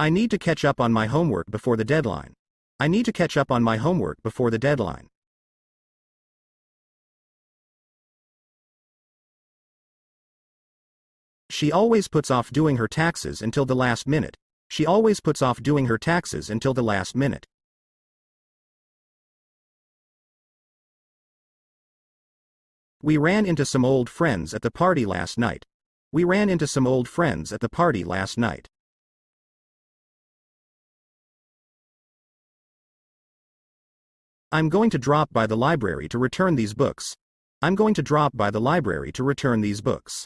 I need to catch up on my homework before the deadline. I need to catch up on my homework before the deadline. She always puts off doing her taxes until the last minute. She always puts off doing her taxes until the last minute. We ran into some old friends at the party last night. We ran into some old friends at the party last night. I'm going to drop by the library to return these books. I'm going to drop by the library to return these books.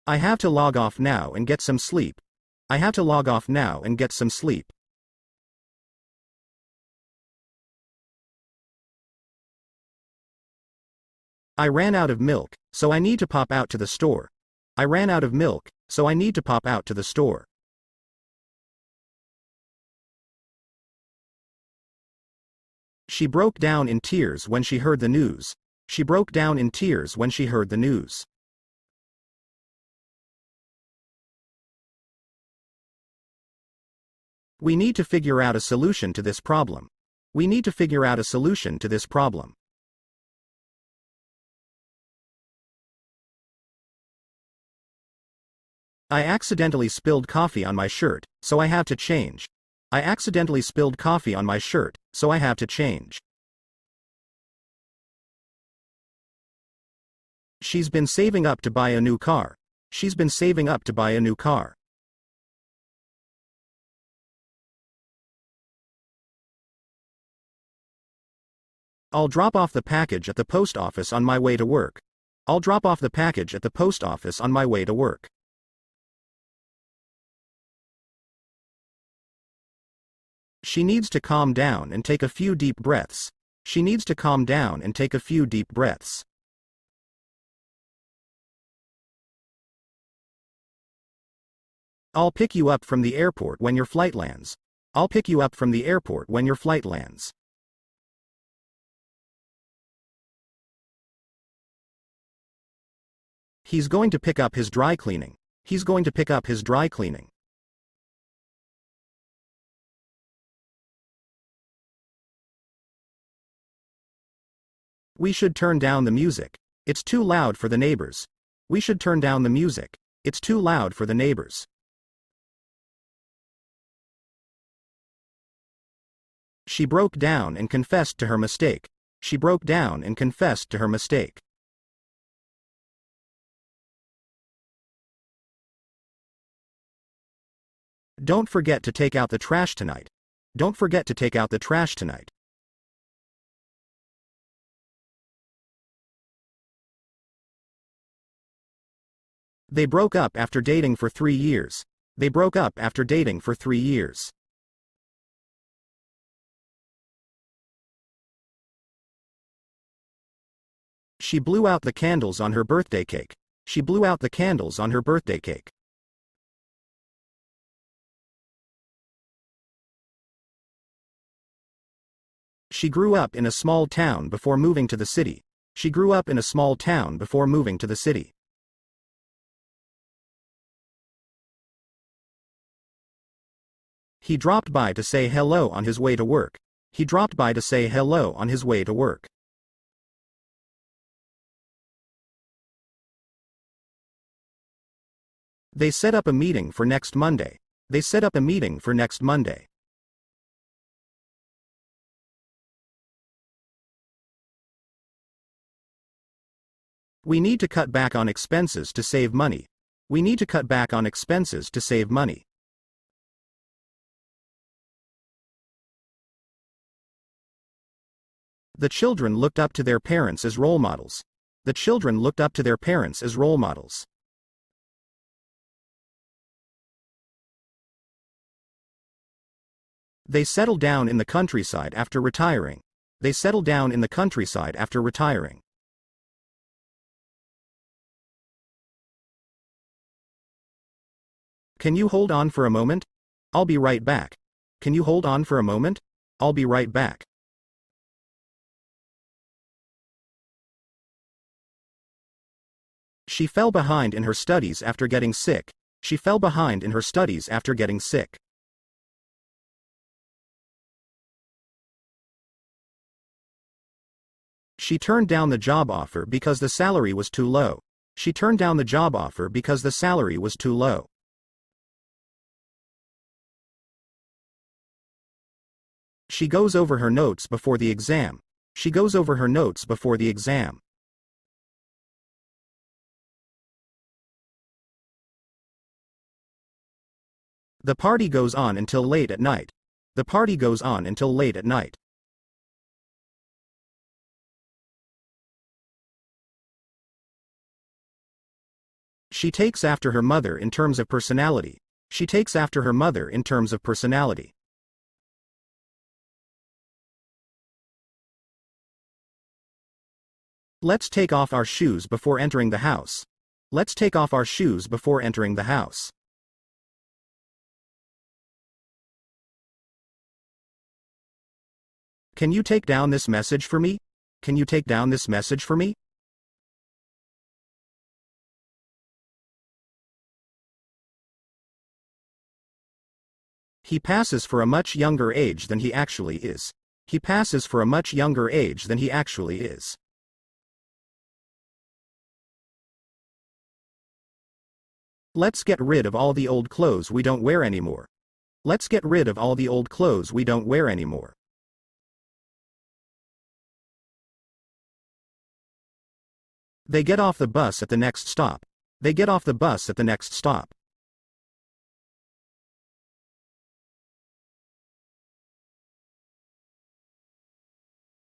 I have to log off now and get some sleep. I have to log off now and get some sleep. I ran out of milk, so I need to pop out to the store. I ran out of milk, so I need to pop out to the store. She broke down in tears when she heard the news. She broke down in tears when she heard the news. We need to figure out a solution to this problem. We need to figure out a solution to this problem. I accidentally spilled coffee on my shirt, so I have to change. I accidentally spilled coffee on my shirt, so I have to change. She's been saving up to buy a new car. She's been saving up to buy a new car. I'll drop off the package at the post office on my way to work. I'll drop off the package at the post office on my way to work. She needs to calm down and take a few deep breaths. She needs to calm down and take a few deep breaths. I'll pick you up from the airport when your flight lands. I'll pick you up from the airport when your flight lands. He's going to pick up his dry cleaning. He's going to pick up his dry cleaning. We should turn down the music. It's too loud for the neighbors. We should turn down the music. It's too loud for the neighbors. She broke down and confessed to her mistake. She broke down and confessed to her mistake. Don't forget to take out the trash tonight. Don't forget to take out the trash tonight. They broke up after dating for 3 years. They broke up after dating for 3 years. She blew out the candles on her birthday cake. She blew out the candles on her birthday cake. She grew up in a small town before moving to the city. She grew up in a small town before moving to the city. He dropped by to say hello on his way to work. He dropped by to say hello on his way to work. They set up a meeting for next Monday. They set up a meeting for next Monday. We need to cut back on expenses to save money. We need to cut back on expenses to save money. The children looked up to their parents as role models. The children looked up to their parents as role models. They settled down in the countryside after retiring. They settled down in the countryside after retiring. Can you hold on for a moment? I'll be right back. Can you hold on for a moment? I'll be right back. She fell behind in her studies after getting sick. She fell behind in her studies after getting sick. She turned down the job offer because the salary was too low. She turned down the job offer because the salary was too low. She goes over her notes before the exam. She goes over her notes before the exam. The party goes on until late at night. The party goes on until late at night. She takes after her mother in terms of personality. She takes after her mother in terms of personality. Let's take off our shoes before entering the house. Let's take off our shoes before entering the house. Can you take down this message for me? Can you take down this message for me? He passes for a much younger age than he actually is. He passes for a much younger age than he actually is. Let's get rid of all the old clothes we don't wear anymore. Let's get rid of all the old clothes we don't wear anymore. They get off the bus at the next stop. They get off the bus at the next stop.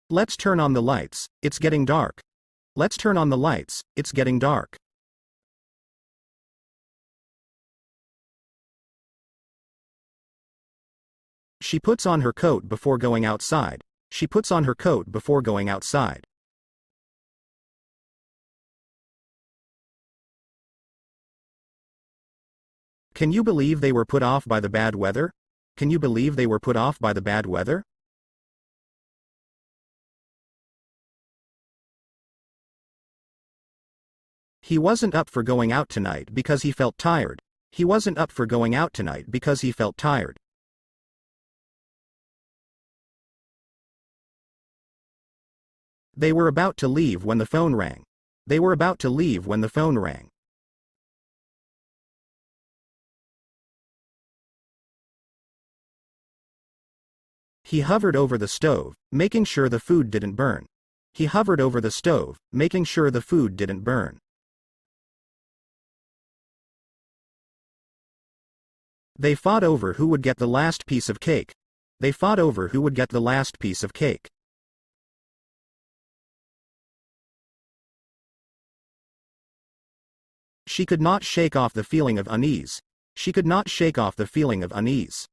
Let's turn on the lights, it's getting dark. Let's turn on the lights, it's getting dark. She puts on her coat before going outside. She puts on her coat before going outside. Can you believe they were put off by the bad weather? Can you believe they were put off by the bad weather? He wasn't up for going out tonight because he felt tired. He wasn't up for going out tonight because he felt tired. They were about to leave when the phone rang. They were about to leave when the phone rang. He hovered over the stove, making sure the food didn't burn. He hovered over the stove, making sure the food didn't burn. They fought over who would get the last piece of cake. They fought over who would get the last piece of cake. She could not shake off the feeling of unease. She could not shake off the feeling of unease.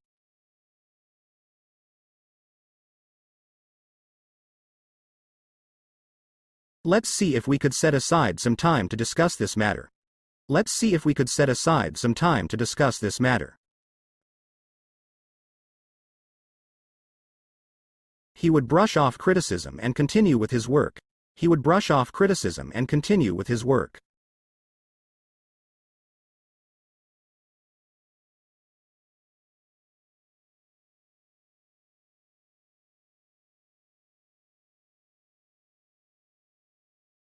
Let's see if we could set aside some time to discuss this matter. Let's see if we could set aside some time to discuss this matter. He would brush off criticism and continue with his work. He would brush off criticism and continue with his work.